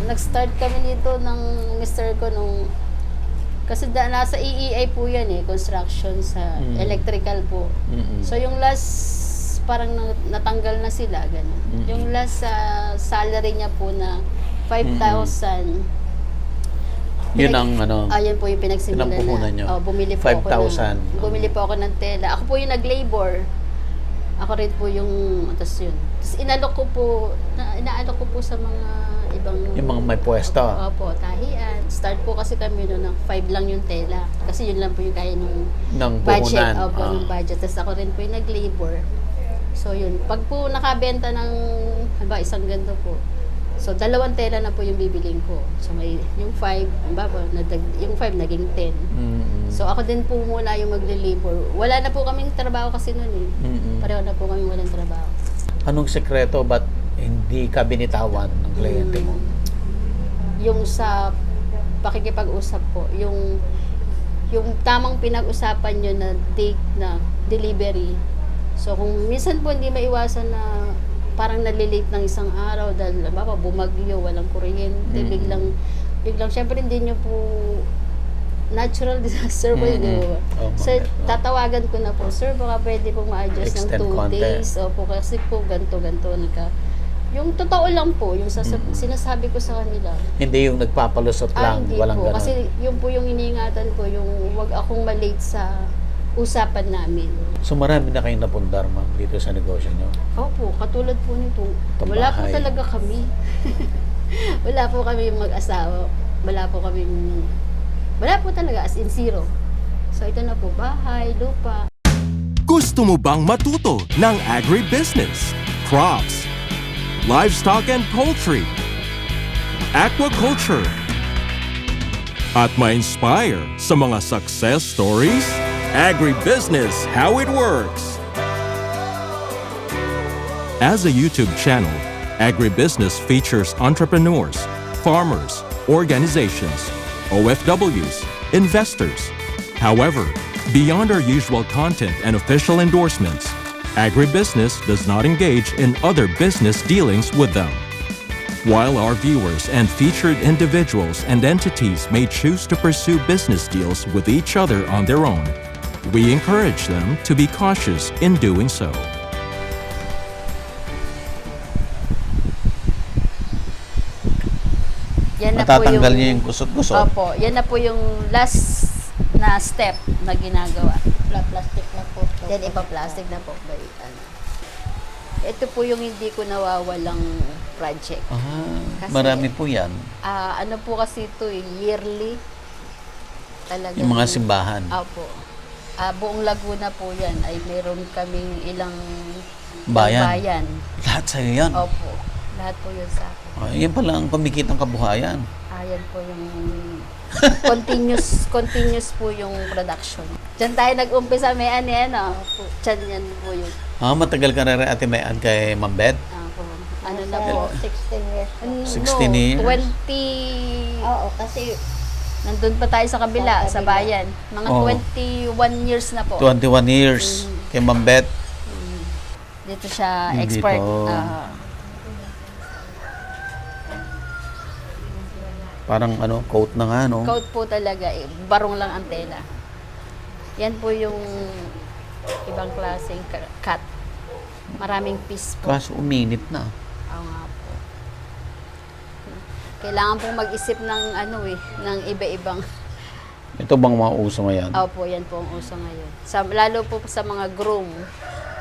nag-start kami dito ng mister ko nung, kasi nasa EEI po yan construction sa electrical po. So yung last, parang natanggal na sila, gano'n. Yung last salary niya po na 5,000. Yun ang Yan po yung pinagsimulan pinampuhunan nyo. bumili po 5,000. Bumili po ako ng tela. Ako po yung nag-labor. Ako rin po yung, tapos yun. Tapos inaalok ko po sa mga ibang... Yung mga may pwesto. Opo, tahian. Start po kasi kami ng 5 lang yung tela. Kasi yun lang po yung kaya ng budget. puhunan. Opo, yung budget. Tapos ako rin po yung nag-labor. So yun, pag po nakabenta ng, isang ganito po, so 2 tela na po yung bibiling ko. So may yung 5, yung 5 naging 10. So ako din po muna yung magle-labor. Wala na po kaming trabaho kasi noon Pareho na po kami walang trabaho. Anong sekreto ba't hindi ka binitawan ng kliyente mo? Yung sa pakikipag-usap po, yung tamang pinag-usapan nyo na take na delivery. So kung minsan po hindi maiwasan na parang nalilate ng isang araw dahil bumagyo, walang kuryente, biglang syempre hindi nyo po natural disaster po yun. So tatawagan ko na po, sir, baka pwede pong ma-adjust ng 2 days. Opo, kasi po ganto yung totoo lang po, yung sinasabi ko sa kanila. Hindi yung nagpapalusot lang, hindi walang po, ganun. kasi yun po yung iniingatan ko, yung wag akong malate sa usapan namin. So marami na kayong napundar, ma'am, dito sa negosyo nyo? Opo, katulad po nito. Tambahay. Wala po talaga kami. Wala po kami mag-asawa. Wala po talaga, as in zero. So ito na po, bahay, lupa. Gusto mo bang matuto ng agribusiness, crops, livestock and poultry, aquaculture, at ma-inspire sa mga success stories? Agribusiness, how it works. As a YouTube channel, Agribusiness features entrepreneurs, farmers, organizations, OFWs, investors. However, beyond our usual content and official endorsements, Agribusiness does not engage in other business dealings with them. While our viewers and featured individuals and entities may choose to pursue business deals with each other on their own, we encourage them to be cautious in doing so. Yan na po Matatanggal niyo yung kusot-kusot? Opo, yan na po yung last na step na ginagawa. Plastic na po. Yan, ipa-plastic na po. Ito po yung hindi ko nawawalang project. Kasi, Marami po yan. Ano po kasi ito, yearly. Talaga. Yung mga simbahan. Opo. Buong Laguna po yan ay meron kaming ilang Bayan. Lahat sa'yo yan? Opo. Lahat po yun sa akin. Yan pala ang kumikitang kabuhayan. Yan po yung continuous po yung production. Diyan tayo nag-umpisa, may Diyan yan po yun. Matagal ka na rin Ate Mayan kay Ma'am Beth? Ano na po? 16 years. 16 years? 20... Oo, kasi Nandun pa tayo sa kabila, sa bayan. Mga Oo. 21 years na po. 21 years kay Ma'am Beth. Dito siya Dito. expert. Parang coat na nga, no? Coat po talaga. Barong lang ang tela. Yan po yung ibang klaseng cut. Maraming piece po. Kaso uminit na. Oo nga po. Kailangan pong mag-isip ng ng iba-ibang. Ito bang mga uso ngayon? Opo, yan po ang uso ngayon. Lalo po sa mga groom.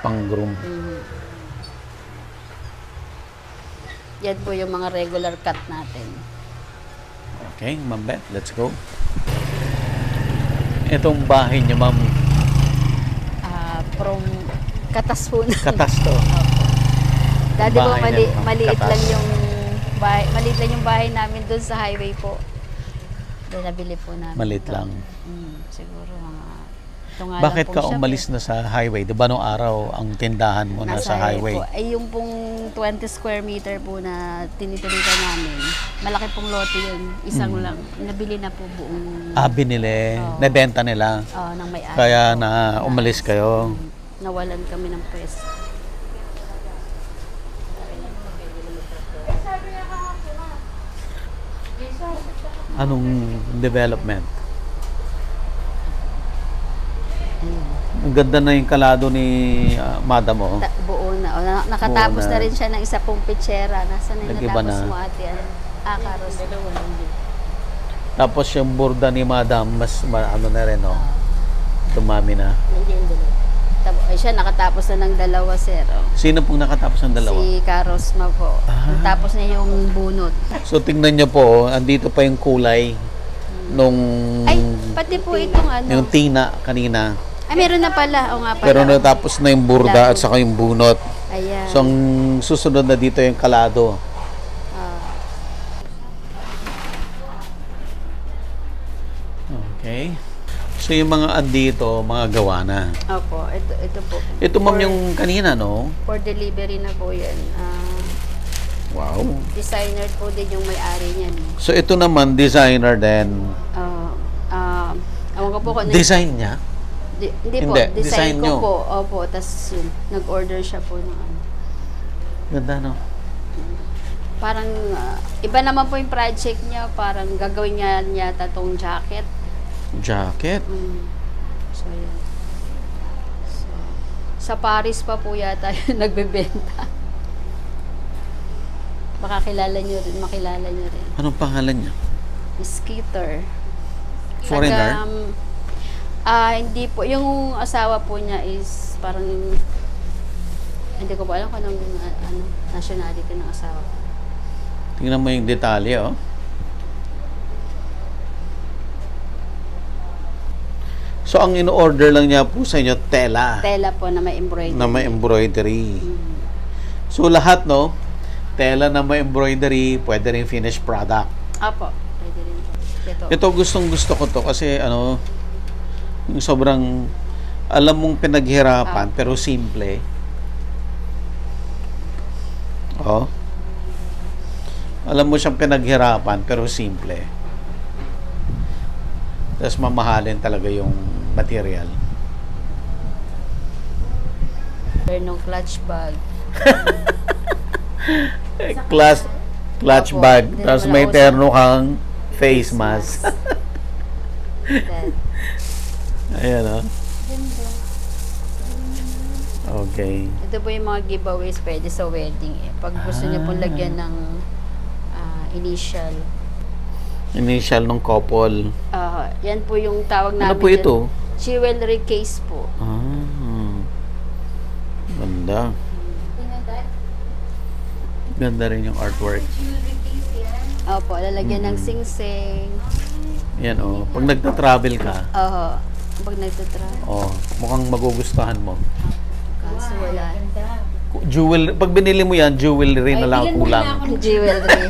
Pang-groom. Yan po yung mga regular cut natin. Okay, Ma'am Beth, let's go. Itong bahay niyo, Ma'am, From Katas po na. katas to. Dati po Bahay niya, maliit Katas. lang yung bahay namin doon sa highway po. Doon nabili po namin. Maliit ito. lang. Siguro ito nga Bakit lang po ka siya, umalis na sa highway? Di ba nung araw ang tindahan mo nasa highway? po. Ay yung pong 20 square meter po na tinitilitan namin, malaki pong lote yun. Isang lang. Nabili na po buong Binili. Oo. Nabenta nila. ng may-ari. Kaya po. na umalis kayo. Nawalan kami ng pwesto. Anong development? Ang ganda na yung kalado ni Madam, oh. Buo na. O, nakatapos Buo na. na rin siya ng isa pong pitsera. Nasaan na yung Nag-iba natapos na. mo, ate? Karos. Tapos yung burda ni Madam, ano na rin, oh. Dumami na. Ay, siya nakatapos na ng dalawa, sir. Oh. Sino pong nakatapos ng dalawa? Si Karosma po. Tapos na yung bunot. So, tingnan nyo po, oh, andito pa yung kulay nung Ay, pati po itong ano. yung tina kanina. Ay, meron na pala. O nga pala. Pero natapos na yung burda at saka yung bunot. Ayan. So, ang susunod na dito yung kalado. Ah, Okay. So, yung mga andito, mga gawa na. opo, ito po. Ito, ma'am, yung kanina, no? For delivery na po yan. Wow. Designer po din yung may-ari niyan. So, ito naman, designer din. Ewan ko po kung Design niya? hindi po, Hindi, design design ko nyo. po. Opo, tas yun, nag-order siya po ng ano. Ganda, no? Parang, iba naman po yung project niya. Parang gagawin niya yata tong jacket. Jacket. So, yun. So, sa Paris pa po yata yung nagbebenta. Makilala nyo rin. Anong pangalan niya? Skater. Foreigner? Hindi po. Yung asawa po niya is parang, hindi ko pa alam kung anong nationality ng asawa. Tingnan mo yung detalye, oh. So, ang in-order lang niya po sa inyo, tela. Tela po na may embroidery. Na may embroidery. So, lahat, no? Tela na may embroidery, pwede rin finished product. Apo. Pwede rin po. Ito, gustong-gusto ko to kasi, ano, yung sobrang, alam mong pinaghirapan, pero simple. Oh. Alam mo siyang pinaghirapan, pero simple. Tapos mamahalin talaga yung material. Nung clutch bag. Clutch Opo, bag. hindi Tapos wala may ko terno kang face mask. That. Ayan, oh. Okay. Ito po yung mga giveaways pwede sa wedding. Pag gusto niyo pong lagyan ng initial. Initial ng couple. Yan po yung tawag namin. Ano po ito? dyan. Jewelry case po. Ganda. Ganda rin yung artwork. Opo, lalagyan ng sing-sing. Yan, oh. Pag nagta-travel ka, Pag nagtatravel. oh, mukhang magugustuhan mo. Kaso wala. Pag binili mo yan, jewelry na lang ang kulang. Jewelry.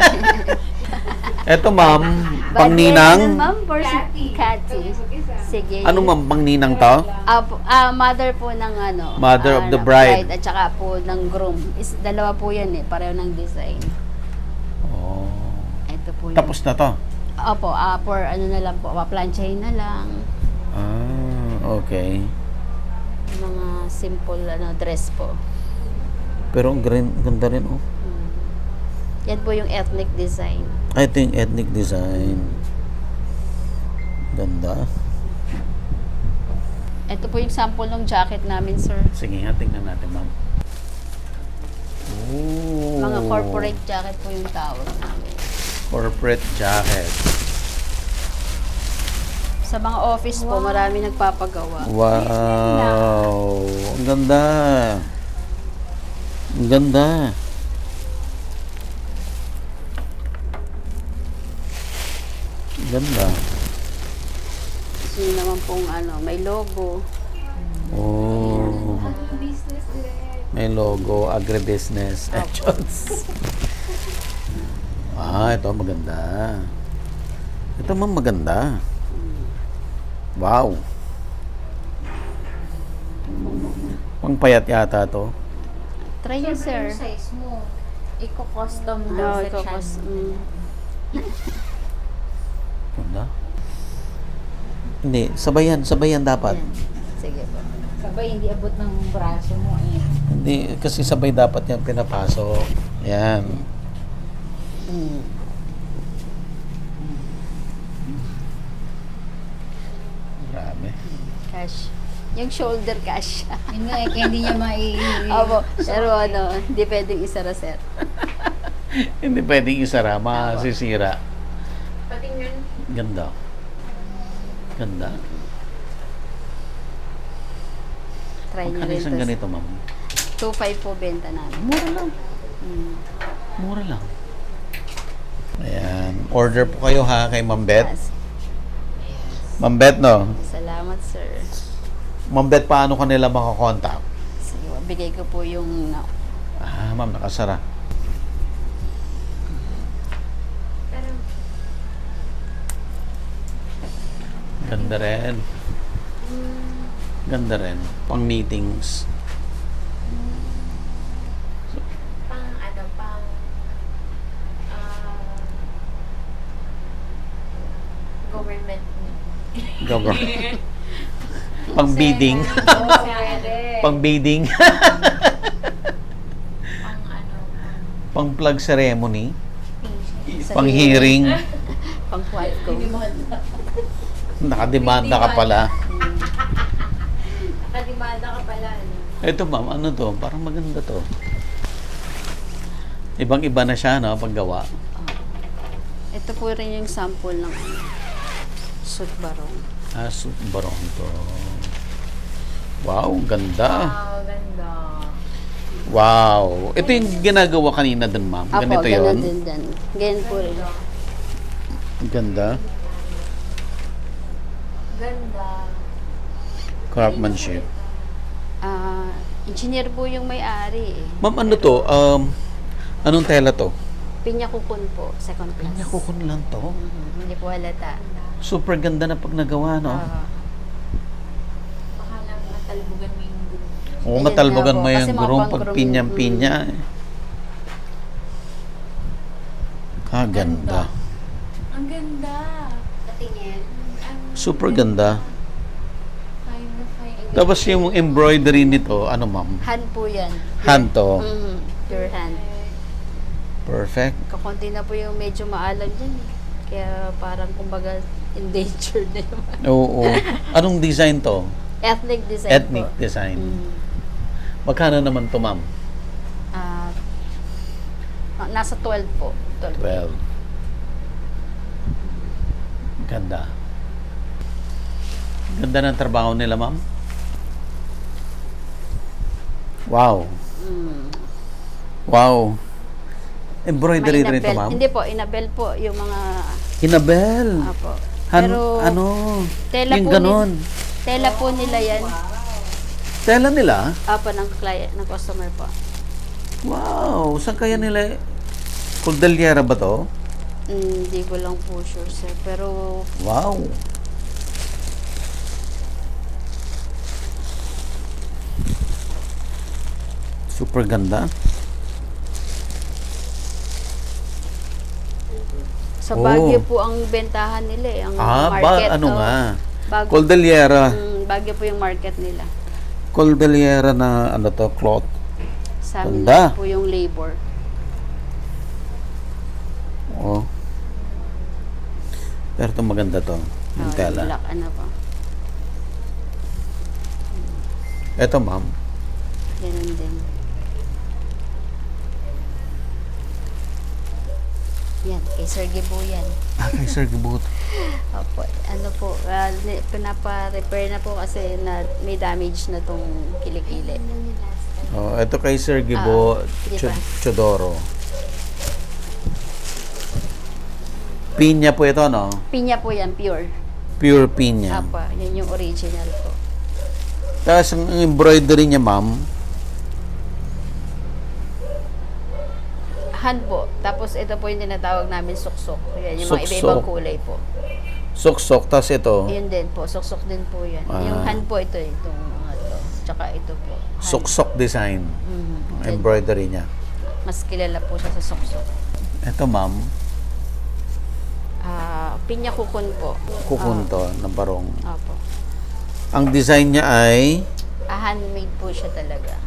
Eto, ma'am, Ano, pangninang. ma'am, for si Cathy. Sige. Ano, ma'am, pangninang to? Mother po ng Mother of the bride. At saka po ng groom. Dalawa po yan pareho ng design. Oh. Ito po yun. Tapos na to? Opo, for na lang po, plansyahin na lang. Okay. Mga simple dress po. Pero ang ganda rin, oh. Yan po yung ethnic design. I think ethnic design. Ganda. Ito po yung sample ng jacket namin, sir. Sige nga, tingnan natin, ma'am. Ooh. Mga corporate jacket po yung tawag namin. Corporate jacket. Sa mga office po, marami nagpapagawa. Wow. Ang ganda. Ang ganda. Ang ganda. So, yun naman pong may logo. Oh. May logo, agribusiness. Entrance. Ito maganda. Ito ma'am maganda. Wow. Pangpayat yata to. Try nyo, sir. size mo. Iko-custom No, daw sa ito channel. Ganda. Hindi, sabayan dapat. Sige po. Sabay, hindi abot ng braso mo eh. Hindi, kasi sabay dapat yan pinapasok. Yan. Yung shoulder cash. Yun nga, kaya hindi niya Opo. Pero hindi pwedeng isara, sir. Hindi pwedeng isara, masisira. Patingin. Ganda. Ganda. Try nyo Magkano rin isang to. ganito, ma'am? 2.5 po benta namin. Mura lang. Mm. Mura lang. Ayan. Order po kayo ha kay Ma'am Bet. Yes. Ma'am Bet, no? Salamat, sir. Ma'am Bet, paano kanila makakontakt? Sige, bigay ko po yung Ma'am, nakasara. Ganda rin. Ganda rin. Pang meetings. Pang government. Government. Pang bidding. Pang bidding. Pang plug ceremony. Pang hearing. pang Quadcom. Nakademanda ka pala. Nakadimanda ka pala. Ito ma'am, ano to? Parang maganda to. Ibang-iba na siya, no? Paggawa. Ito po rin yung sample ng suit barong. Suit barong to. Wow, ganda. Wow, ganda. Wow. Ito yung ginagawa kanina dun, ma'am. Apo, Ganito ganun yun. din dyan. Ganyan po rin. Ganda. Ganda. Craftsmanship. Engineer po yung may-ari eh. Ma'am, ano to? Anong tela to? Pinya Kukun po, second class. Kanya kukun lang to. Hindi po halata. Super ganda na pag nagawa, no? Baka lang matalbugan mo yung group. Oo, Ayan matalbogan nga po, mo kasi yung mga gurong pag pang-groom pinyang-pinya. Eh. Ganda. Ang ganda. Patingin. Super ganda. Fine na fine. Tapos yung embroidery nito, ano ma'am? Hand po yan. Hand to. Pure hand. Perfect. Kakunti na po yung medyo maalam dyan eh. Kaya parang kumbaga endangered na naman. Oo. Anong design to? Ethnic design Ethnic po. design. Mm. Magkano naman to, ma'am? Nasa 12 po. 12. 12. Ganda. Ganda ng trabaho nila, ma'am. Wow. Mm. Wow. Embroidery May rin ito, inabel. ma'am? Hindi po, inabel po yung mga... Hinabel. Apo. Pero, ano? tela Yung po ganon. Tela po nila yan. Tela nila? Apo, ng client, ng customer po. Wow. Saan kaya nila? Cordillera ba to? Hindi ko lang po sure, sir. Pero, Wow. Super ganda. sa Oh. Baguio po ang bentahan nila eh. Ang market. Ano oh. nga? Bago, Cordillera. Baguio po yung market nila. Cordillera na ano to, cloth. Sa amin Ganda. lang po yung labor. Oh. Pero ito maganda to. Yung Oh, tela. black ano po. Ito, ma'am. Ganun din. Yan, kay Sir Gibo yan. Kay Sir Gibot. Opo, ano po, pinapa-repair na po kasi na may damage na tong kilikili. Oh, ito kay Sir Gibo di ba? Chodoro. Pinya po ito, no? Pinya po yan, pure. Pure pinya. Opo, yun yung original po. Tapos ang embroidery niya, ma'am, Hand po. Tapos ito po yung tinatawag namin suksok. Yan, yung mga Suksok. iba-ibang kulay po. sok-sok. Tapos ito, Yun din po, suksok din po yan. Yung hand po ito, itong mga to. Tsaka ito po. Hand. sok-sok design. Mhm. Ang embroidery niya. Mas kilala po siya sa suksok. Ito, ma'am, Pinya Kukun po. kukunto na barong. Opo. Ang design niya ay Handmade po siya talaga.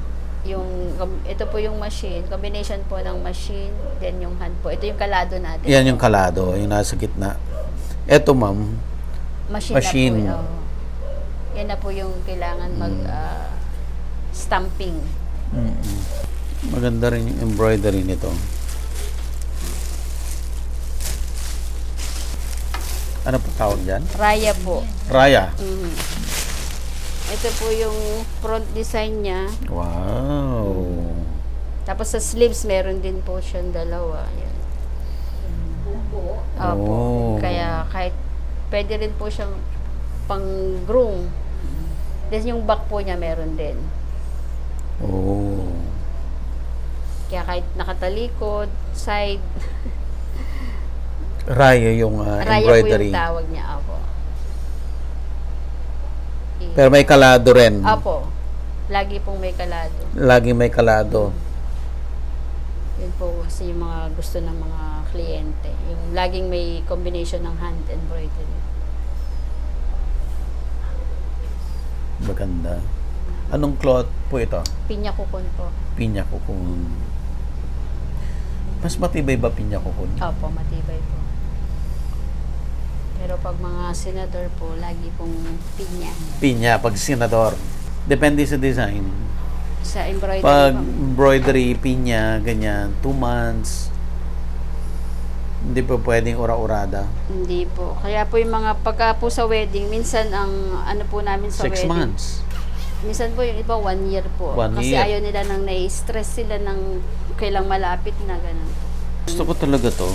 Ito po yung machine, combination po ng machine, then yung hand po. Ito yung kalado natin. yan yung kalado, yung nasa gitna. Ito, ma'am, Machine. machine. Na po. Yan na po yung kailangan stamping. Mm-mm. Maganda rin yung embroidery nito. Ano po tawag dyan? Raya po. Raya. Mhm. Ito po yung front design niya. Wow. Tapos sa sleeves, meron din po siyang dalawa. Yan. Opo. Oh. Kaya kahit pwede rin po siyang pang-groom. Then yung back po niya meron din. Oh. Kaya kahit nakatalikod, side, Raya yung raya po embroidery. yung tawag niya. Opo. Pero may kalado rin. Opo. Lagi pong may kalado. Lagi may kalado. Yun po kasi yung mga gusto ng mga kliyente. Yung laging may combination ng hand embroidery. Maganda. Anong cloth po ito? Pinya kukon po. Pinya kukun. Mas matibay ba pinya kukun? Opo, matibay po. Pero pag mga senador po, lagi pong pinya. Pinya, pag senador. Depende sa design. Sa embroidery Pag po. embroidery, pinya, ganyan, 2 months. Hindi po pwedeng ura-urada. Hindi po. Kaya po yung mga pagka po sa wedding, minsan ang ano po namin sa 6 wedding. months. Minsan po yung iba 1 year po. 1 Kasi year. ayaw nila nang nai-stress sila ng kailang malapit na ganun. Gusto ko talaga to.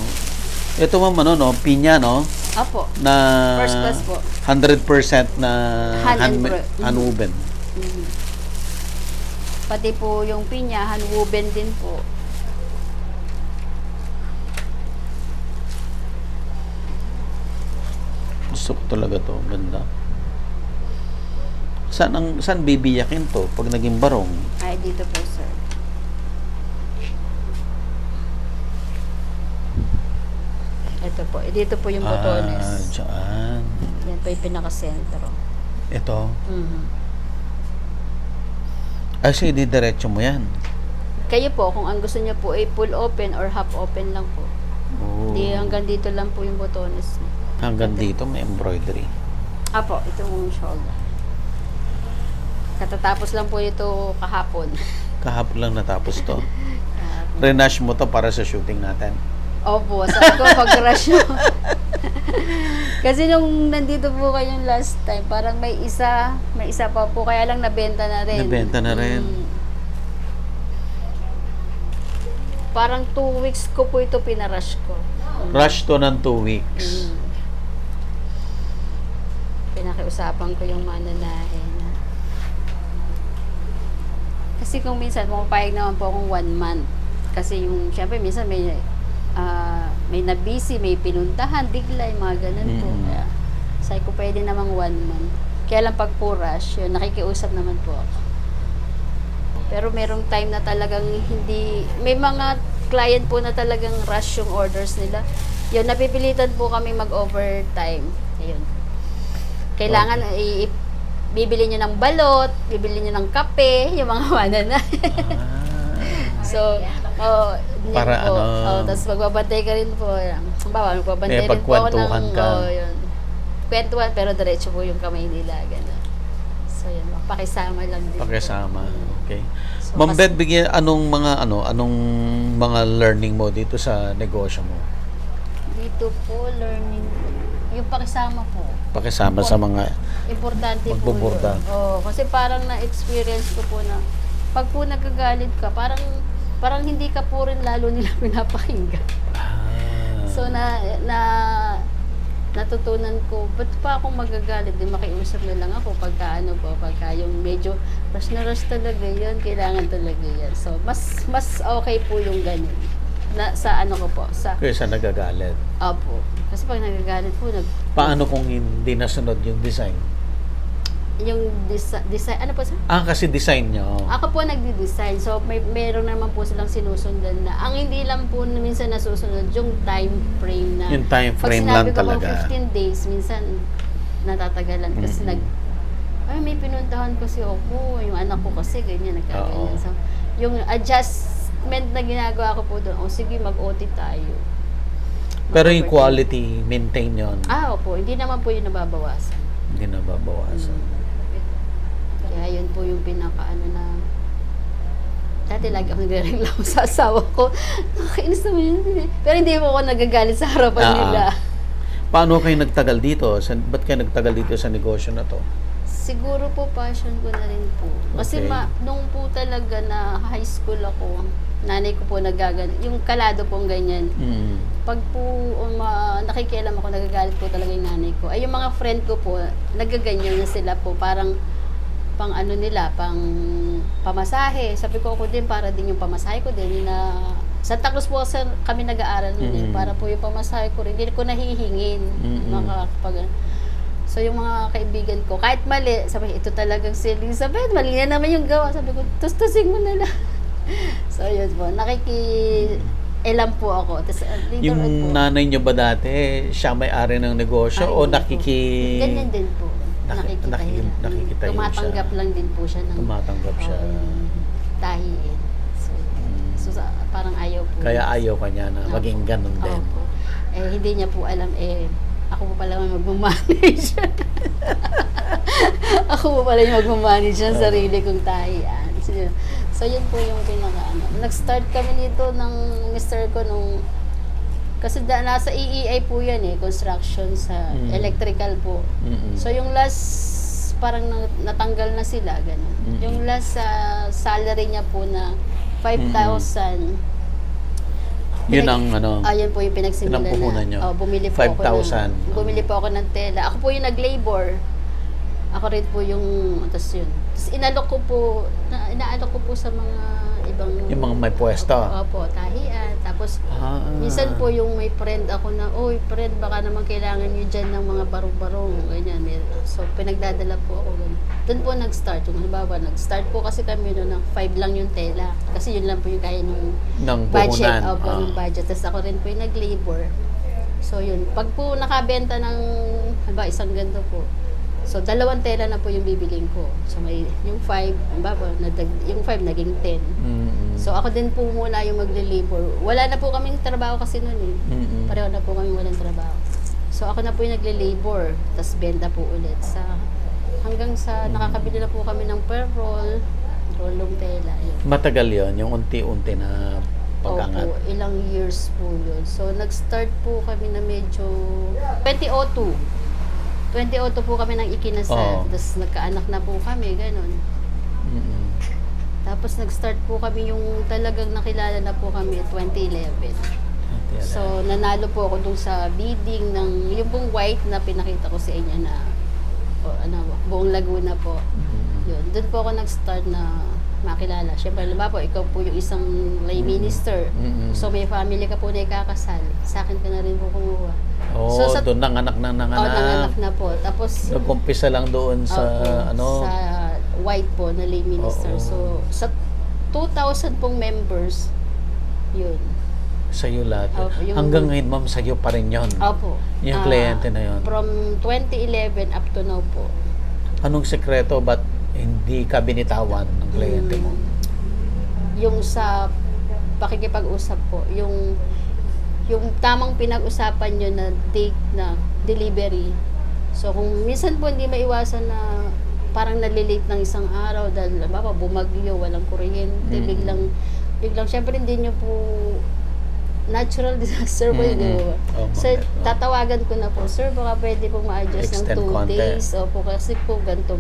Ito ma'am, ano, no? Pinya, no? Opo. Na First class po. 100% na Hand handwoven. Mhm. Pati po yung pinya, handwoven din po. Gusto ko talaga to. Ganda. Saan bibiyakin to pag naging barong? Ay, dito po, sir. Ito po. Dito po yung botones. Diyan. Yan po yung pinaka-sentro. Ito. Mhm. Ay, so didiretso mo yan. Kayo po, kung ang gusto niyo po ay full open or half open lang po. Oh. Di hanggang dito lang po yung botones. Hanggang dito may embroidery. Apo, ito yung shoulder. Katatapos lang po ito kahapon. Kahapon lang natapos to. Kahapon. Renash mo to para sa shooting natin. Opo, sabi ko pag-rush nyo. Kasi nung nandito po kayong last time, parang may isa pa po, kaya lang nabenta na rin. Nabenta na rin. Parang 2 weeks ko po ito pinarush ko. Rush to ng 2 weeks. Pinakiusapan ko yung mananahin. Kasi kung minsan, pumapayag naman po akong 1 month. Kasi yung, syempre, minsan may na-busy, may pinuntahan, bigla, yung mga ganun po. Kaya, sabi ko, pwede namang 1 month. Kaya lang pag po rush, yun, nakikiusap naman po ako. Pero merong time na talagang hindi, may mga client po na talagang rush yung orders nila. Yun, napipilitan po kami mag-overtime. Ayun. Kailangan bibili nyo ng balot, bibili nyo ng kape, yung mga manana. So, Para po. ano? Tapos magbabantay ka rin po. Bawa, magbabantay rin po ako ng... pagkwentuhan ka. Yun. Kwentuhan, pero diretso po yung kamay nila. Ganun. So, yun. Pakisama lang din. Pakisama. Okay. So, Ma'am Beth, bigyan anong mga learning mo dito sa negosyo mo? Dito po, learning. Yung pakisama po. Pakisama sa mga Importante po Magboborda. yun. Oo, kasi parang na-experience ko po na pag po nagagalit ka, parang hindi ka po rin lalo nila pinapakinggan. So natutunan ko, ba't pa ako magagalit? Di makiusap na lang ako pagka yung medyo rush na rush talaga yun, kailangan talaga yan. So mas okay po yung ganun. Sa ano ko po, kaysa nagagalit. opo. Kasi pag nagagalit po, Paano kung hindi nasunod yung design? yung design, ano po sir? Kasi design niya. Ako po nagdi-design. So, meron naman po silang sinusundan na. Ang hindi lang po na minsan nasusunod, yung time frame na. Yung time frame pag lang sinabi ko talaga. pang 15 days, minsan natatagalan. Kasi may pinuntahan kasi ako. Yung anak ko kasi, ganyan, nagkaganyan. Oo. So, yung adjustment na ginagawa ko po doon, sige, mag-OT tayo. Pero yung quality, maintain yon. Opo. Hindi naman po yung nababawasan. Hindi nababawasan. Kaya yun po yung pinaka-ano na, dati lagi ako nagre-reklamo sa asawa ko. Nakakainis naman yun. Pero hindi po ako nagagalit sa harapan nila. Paano kayo nagtagal dito? Ba't kayo nagtagal dito sa negosyo na to? Siguro po passion ko na rin po. Kasi Okay. nung po talaga na high school ako, nanay ko po yung kalado pong ganyan. Mm. Pag po nakikialam ako, nagagalit po talaga yung nanay ko. Ay yung mga friend ko po, nagaganyan na sila po, parang pang ano nila, pang pamasahe. Sabi ko ako din, para din yung pamasahe ko din na Santa Cruz po kasi kami nag-aaral nun para po yung pamasahe ko rin, hindi ko nahihingin. So yung mga kaibigan ko, kahit mali, sabi ito talagang silly. Sabi, mali na naman yung gawa. Sabi ko, tustusin mo na lang. So yun po, elam po ako. Tapos, later Yung on po, nanay nyo ba dati, siya may-ari ng negosyo o hindi po. Ganyan din po. nakikitayo Tumatanggap siya. lang din po siya ng Tumatanggap siya. tahiin. So parang ayaw po. Kaya ayaw ka niya na Opo. maging ganun din. Opo. Hindi niya po alam, ako po pala yung magmamanage. Ako po pala yung magmamanage ng sarili kong tahian. So yun po yung pinaka-ano. Nag-start kami nito ng mister ko nung, kasi nasa EEI po yan construction sa electrical po. So yung last, parang natanggal na sila, gano'n. Yung last salary niya po na 5,000. Yun ang ano. Ayun po yung pinagsimulan pinampuhunan nyo. bumili po ako 5,000. bumili po ako ng tela. Ako po yung nag-labor. Ako rin po yung, tapos yun. Tapos inaalok ko po sa mga ibang... Yung mga may pwesto. Opo, tahian. Tapos, minsan po yung may friend ako na, oy, friend, baka naman kailangan nyo dyan ng mga barong-barong, ganyan. So, pinagdadala po ako. Ganyan. Doon po nag-start. Yung halimbawa, nag-start po kasi kami no, ng 5 lang yung tela. Kasi yun lang po yung kaya ng budget. puhunan. Opo, ng budget. Tapos ako rin po yung nag-labor. So, yun. Pag po nakabenta ng, halimbawa, isang ganito po, so, 2 tela na po yung bibiling ko. So, may yung 5, yung 5 naging 10. So, ako din po muna yung magle-labor. Wala na po kaming trabaho kasi noon eh. Pareho na po kami walang trabaho. So, ako na po yung nagle-labor. Tapos, benta po ulit. Hanggang sa nakakabili na po kami ng per rollong tela. Yun. Matagal yon yung unti-unti na pag-angat. Opo, ilang years po yun. So, nag-start po kami na medyo 2002 po kami nang ikinasal. Tapos nagkaanak na po kami, ganun. Tapos nag-start po kami yung talagang nakilala na po kami 2011. So nanalo po ako dun sa bidding ng yung pong white na pinakita ko sa inyo na buong Laguna po. Yun, dun po ako nag-start na makilala. Siyempre, alam po, ikaw po yung isang lay minister. So may family ka po na ikakasal. Sa akin ka na rin po kumuha. So, doon nanganak na nanganak na po. Tapos, nag-umpisa lang doon sa sa white po na lay minister. So, sa 2,000 pong members, yun. Sa'yo lahat. Opo, Hanggang ngayon, ma'am, sa'yo pa rin yun. Opo. Yung kliyente na yun. From 2011 up to now po. Anong sekreto ba't hindi ka binitawan ng kliyente mo? Yung sa pakikipag-usap po, yung tamang pinag-usapan nyo na date na delivery. So, kung minsan po hindi maiwasan na parang nalilate ng isang araw dahil bumagyo, walang kuryente, biglang, syempre hindi nyo po natural disaster po yun. So, tatawagan ko na po, sir, baka pwede pong ma-adjust ng 2 days. Opo, kasi po ganto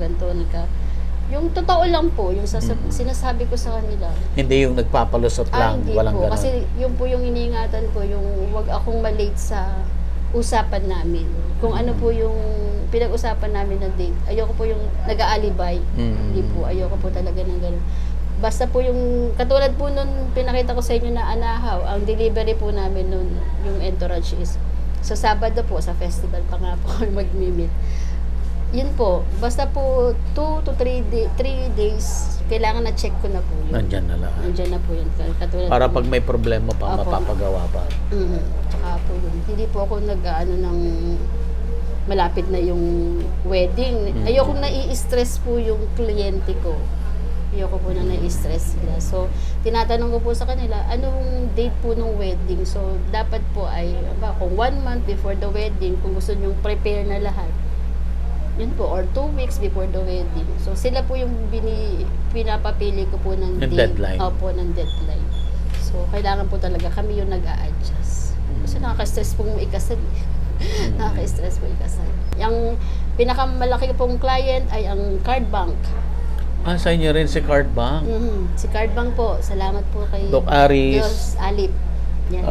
yung totoo lang po, yung sinasabi ko sa kanila. Hindi yung nagpapalusot lang, Hindi walang po, ganun. kasi yun po yung iniingatan ko, yung wag akong malate sa usapan namin. Kung ano po yung pinag-usapan namin na date, ayoko po yung nag-aalibay. Hindi po, ayoko po talaga ng ganun. Basta po yung, katulad po nun pinakita ko sa inyo na anahaw, ang delivery po namin nun, yung entourage is, sa Sabado po, sa festival pa nga po mag-meet. Yun po, basta po 2 to 3 days, kailangan na check ko na po yun. Nandyan na lahat. Nandyan na po yun. Katulad Para po, pag may problema pa, Opo. mapapagawa pa. Tsaka po yun. Hindi po ako ng malapit na yung wedding. Ayoko nai-stress po yung kliyente ko. Ayoko po na nai-stress sila. So, tinatanong ko po sa kanila, anong date po ng wedding? So, dapat po ay, kung 1 month before the wedding, kung gusto nyong prepare na lahat, Yun po, or 2 weeks before the wedding. So, sila po yung pinapapili ko po ng Yung date. deadline. Opo, ng deadline. So, kailangan po talaga kami yung nag-a-adjust. Kasi nakaka-stress pong ikasal. Nakaka-stress po ikasal. Yung pinakamalaki pong client ay ang card bank. Sa inyo rin si Card Bank. Si card bank po, salamat po kay Doc Aris. Diyos Alip. Yan.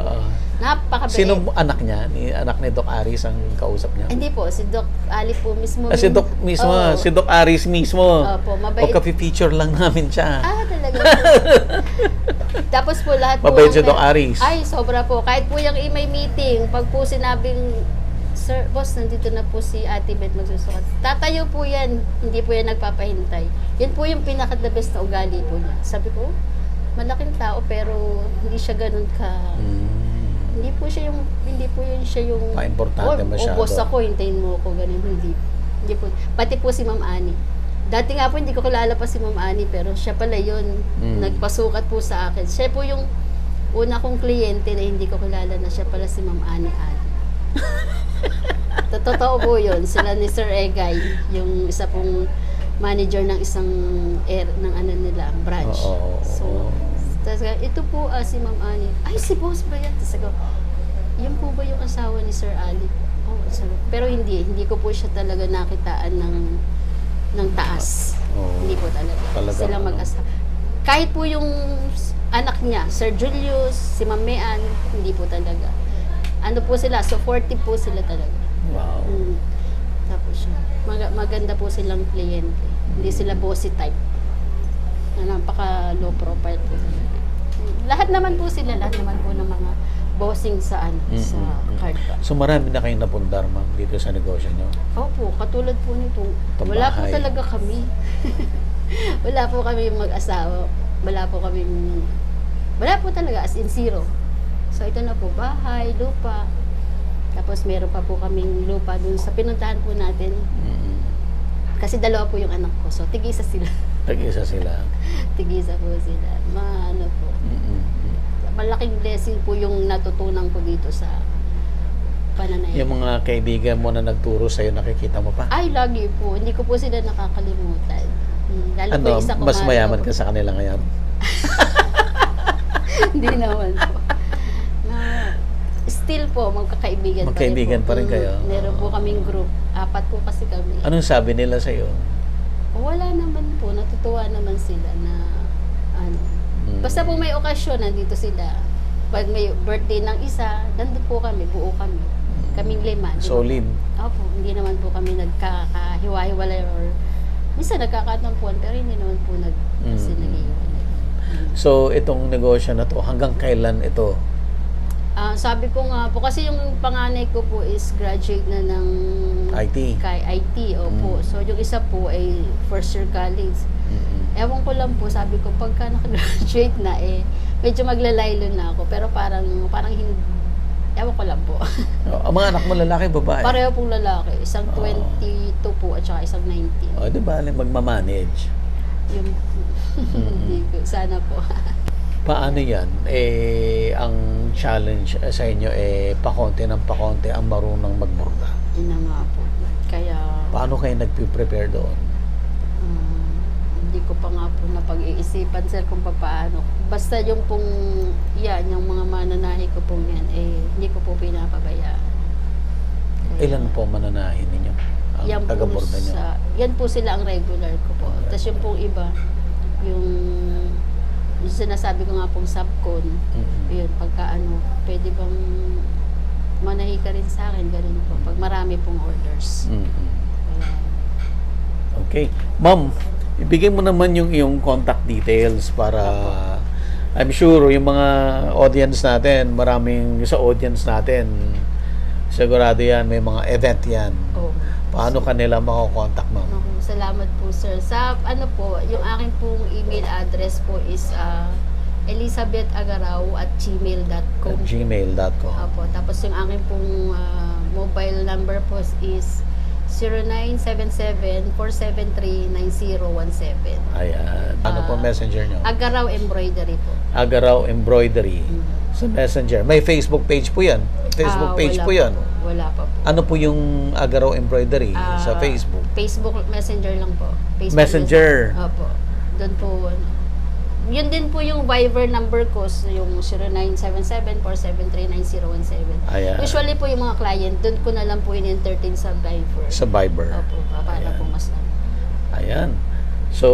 Napakabait. Sino anak niya? Anak ni Doc Aris ang kausap niya? Hindi po, si Doc Alip po mismo. Si Doc mismo, Oo. si Doc Aris mismo. Opo, mabait. O kapi-feature lang namin siya. Talaga po. Tapos po lahat po. Mabait si ng- Doc Aris. Ay, sobra po. Kahit po yung may meeting, pag po sinabing, Sir, boss, nandito na po si Ate Beth magsusukat. Tatayo po yan. Hindi po yan nagpapahintay. Yan po yung pinaka-the best na ugali po niya. Sabi ko, malaking tao pero hindi siya ganun ka... Hindi po yun siya yung Pa-importante masyado. boss ako, hintayin mo ako, ganun. Hindi po. Pati po si Ma'am Ani. Dati nga po, hindi ko kilala pa si Ma'am Ani, pero siya pala yun. Nagpasukat po sa akin. Siya po yung una kong kliyente na hindi ko kilala na siya pala si Ma'am Ani Ali. Totoo po yun. Sila ni Sir Egay, yung isa pong manager ng isang ng ano nila, branch. Oo. So, tapos ito po si Ma'am Ani. Ay, si boss ba yan? Tapos ako, yun po ba yung asawa ni Sir Ali? Oh, pero hindi ko po siya talaga nakitaan ng taas. Oo. Hindi po talaga. Talagang Sila ano. mag-asawa. Kahit po yung anak niya, Sir Julius, si Ma'am Mean, hindi po talaga. Ano po sila, supportive po sila talaga. Wow. Tapos maganda po silang kliyente. Hindi sila bossy type. Na napaka low profile po. Lahat naman po ng mga bossing sa sa card ba. So marami na kayong napundar, ma'am, dito sa negosyo nyo? Opo, katulad po nito. Itong Wala po bahay. talaga kami. Wala po kami mag-asawa. Wala po talaga, as in zero. So ito na po, bahay, lupa. Tapos meron pa po kaming lupa dun sa pinuntahan po natin. Kasi dalawa po yung anak ko. So tig-isa sila. Tag-isa sila. Tig-isa po sila. Ano po. Malaking blessing po yung natutunan ko dito sa pananayin. Yung mga kaibigan mo na nagturo sa'yo, nakikita mo pa? Ay, lagi po. Hindi ko po sila nakakalimutan. Lalo po Ano, yung isa ko mas mayaman ka sa kanila ngayon? Hindi naman po. Still po, magkakaibigan Magkaibigan pa rin po. kayo? Meron po kaming group. 4 po kasi kami. Anong sabi nila sa'yo? Wala naman po. Natutuwa naman sila na ano. Basta po may okasyon, nandito sila. Pag may birthday ng isa, nandun po kami, buo kami. Kaming 5. di ba? Solid. Opo, hindi naman po kami nagkakahiwa-hiwalay or minsan nagkakatampuan pero hindi naman po kasi nag-iwalay. So, itong negosyo na to, hanggang kailan ito? Sabi ko nga po, kasi yung panganay ko po is graduate na ng IT. IT, opo. So, yung isa po ay first year college. Ewan ko lang po, sabi ko, pagka nakagraduate na medyo maglalaylo na ako. Pero parang hindi, ewan ko lang po. Ang mga anak mo, lalaki, babae? Pareho pong lalaki. Isang 22 po at saka isang 19. O, di ba, magmamanage. Yung, hindi ko, sana po. Paano yan? Ang challenge sa inyo, pakonti ng pakonti ang marunong magborda. Yun na nga po. Kaya, Paano kayo nagpe-prepare doon? hindi ko pa nga po napag-iisipan sir kung paano. Basta yung pong, yung mga mananahi ko pong yan, hindi ko po pinapabayaan. Ilan po mananahin ninyo? Ang Yan po, taga-borda nyo? yan po sila ang regular ko po. Tapos yung pong iba, yung sinasabi ko nga pong subcon, yun, pagka pwede bang manahi ka rin sa akin, ganun po. Pag marami pong orders. Kaya, Okay. Ma'am, ibigay mo naman yung iyong contact details para I'm sure yung mga audience natin, maraming sa audience natin, sigurado yan, may mga event yan. Paano kanila makakontakt, ma'am? Salamat po sir. Sa yung akin pong email address po is elizabethagaraw@gmail.com. gmail.com. Opo. Tapos yung akin pong mobile number po is 0977-473-9017. Ayan. Ano po messenger nyo? Agaraw Embroidery po. Agaraw Embroidery sa Messenger. May Facebook page po yan. Facebook page Wala po yan. po. Wala pa po. Ano po yung Agaro Embroidery sa Ah, Facebook? Facebook Messenger lang po. Facebook Messenger. Opo. Doon po, ano. Yun din po yung Viber number ko, so yung 0977-473-9017. Ayan. Usually po yung mga client, doon ko na lang po in-entertain sa Viber. Sa Viber. Opo, para Ayan. po mas ano. Ayan. So,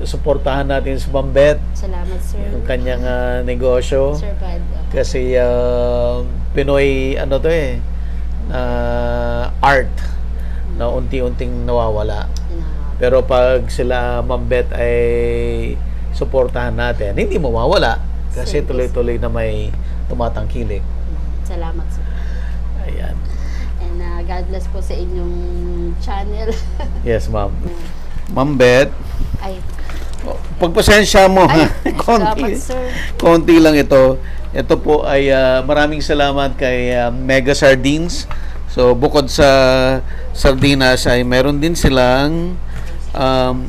suportahan natin si Ma'am Beth, Salamat, sir. yung kanyang negosyo. Sir Pad. Kasi Pinoy, ano to art na unti-unting nawawala. Pero pag sila Ma'am Beth ay suportahan natin, hindi mawawala kasi Sige. tuloy-tuloy na may tumatangkilik. Salamat, sir. Ayan. And God bless po sa inyong channel. Yes, Ma'am. Ma'am Beth, Ay, pagpasensya mo, ha? salamat, sir. Konti lang ito. Ito po ay maraming salamat kay Mega Sardines. So, bukod sa sardinas ay meron din silang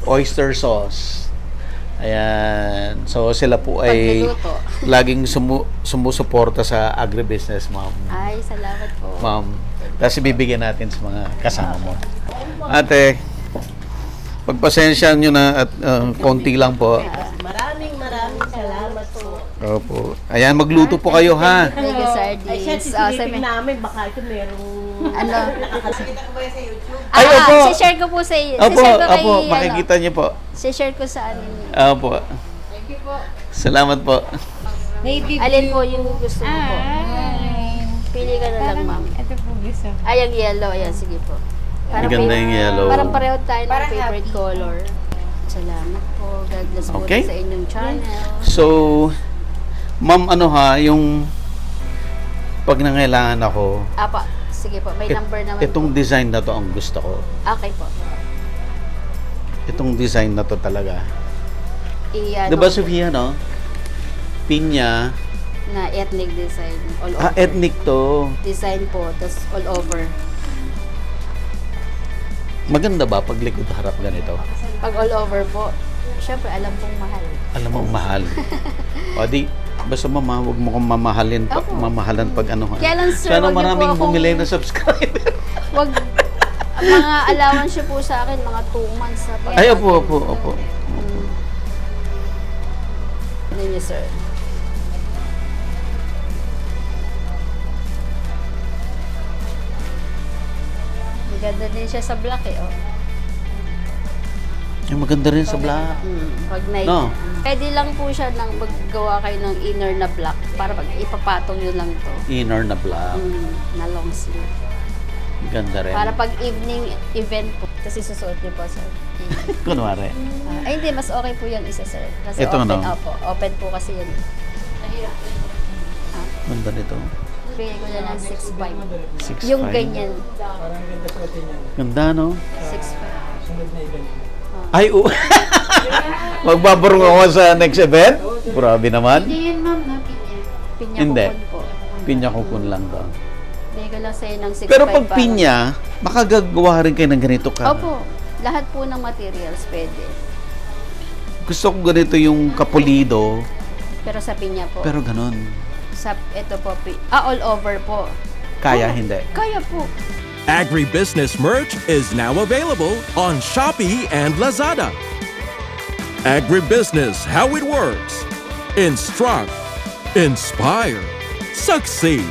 oyster sauce. Ayan. So, sila po ay Pagluluto. laging sumusuporta sa agribusiness, ma'am. Ay, salamat po. Ma'am. Tapos ibibigyan natin sa mga kasama mo. Ate, pagpasensya nyo na at konti lang po. Maraming salamat po. Opo. Ayan, magluto po kayo, ha? Thank you, sardines. Ay, siya, Ah, sisilipin namin. Baka ito merong... Ano? Nakakasakita ko ba yan sa YouTube? Ay, opo. share ko po sa iyo. Opo, share ko kay, opo, makikita niyo po. share ko sa ano. Opo. Salamat po. Alin po yung gusto mo po? Pili ka na lang, ma'am. Ito po gusto. Ay, ang yellow. Ayan, sige po. Maganda yung yellow. Parang pareho tayo ng Parang favorite happy. color. Salamat po. God bless po Okay. sa inyong channel. So, ma'am, ano ha, yung pag nangailangan ako, Apa, sige po. May number naman itong po. design na to ang gusto ko. Okay po. Itong design na to talaga. Iyan. Diba, Sofia, no? Pinya. Na ethnic design. All over. Ethnic to. Design po. Tapos all over. Maganda ba pag likod harap ganito? Pag all over po, syempre alam pong mahal. Alam mo, mahal. O di, basta mama, huwag mo kong mamahalin, Opo. mamahalan pag ano. Kaya lang, sir, Sana wag niyo po maraming akong- bumili na subscriber. Wag, mga allowance siya po sa akin, mga 2 months na pa. Ay, opo, opo, opo. Ano niyo, sir? Maganda din siya sa black eh, oh. Yung maganda rin sa black. Pag night. No. Pwede lang po siya nang maggawa kayo ng inner na black para pag ipapatong yun lang to. Inner na black. Na long sleeve. Ganda rin. Para pag evening event po. Kasi susuot niyo po, sir. Kunwari. Ay, hindi. Mas okay po yan isa, sir. Kasi Ito, open, no? opo. Open po kasi yun. Ganda nito. Bigay ko na ng 6.5. 6'5". Yung ganyan. Ganda, no? 6.5. Ay, magbabarong ako sa next event? Grabe naman. Hindi yan, ma'am, na pinya. Pinya Hindi. kupon po. Pinya kukun lang to. Bigay ko lang sa'yo ng 6.5. Pero pag para- pinya, makagagawa rin kayo ng ganito ka. Opo. Lahat po ng materials pwede. Gusto ko ganito yung kapulido, Pero sa pinya po. pero ganun. Sa, ito po, all over po. Kaya, hindi. Kaya po. Agribusiness merch is now available on Shopee and Lazada. Agribusiness, how it works. Instruct, inspire, succeed.